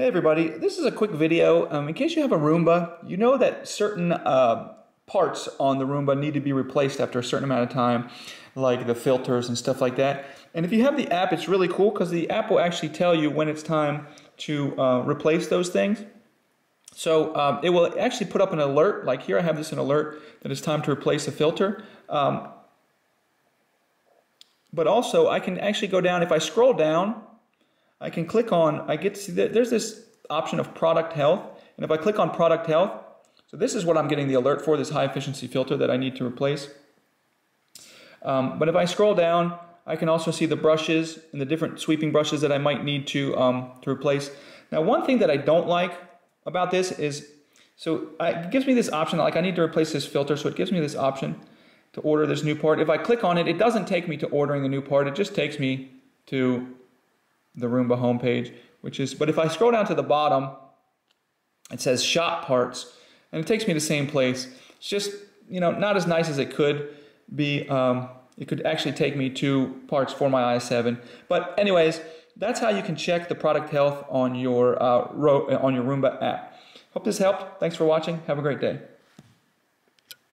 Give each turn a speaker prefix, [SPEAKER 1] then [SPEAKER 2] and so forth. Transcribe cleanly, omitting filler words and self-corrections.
[SPEAKER 1] Hey everybody, this is a quick video. In case you have a Roomba, you know that certain parts on the Roomba need to be replaced after a certain amount of time, like the filters and stuff like that. And if you have the app, it's really cool because the app will actually tell you when it's time to replace those things. So it will actually put up an alert, like here I have this an alert that it's time to replace a filter. But also I can actually go down, if I scroll down, I can click on, I get to see that there's this option of product health, and if I click on product health, so this is what I'm getting the alert for, this high efficiency filter that I need to replace. But if I scroll down, I can also see the brushes and the different sweeping brushes that I might need to replace. Now one thing that I don't like about this is, it gives me this option, like I need to replace this filter, so it gives me this option to order this new part. If I click on it, it doesn't take me to ordering the new part, it just takes me to the Roomba homepage, but if I scroll down to the bottom, it says shop parts, and it takes me to the same place. It's just, not as nice as it could be. It could actually take me to parts for my i7. But anyways, that's how you can check the product health on your Roomba app. Hope this helped. Thanks for watching. Have a great day.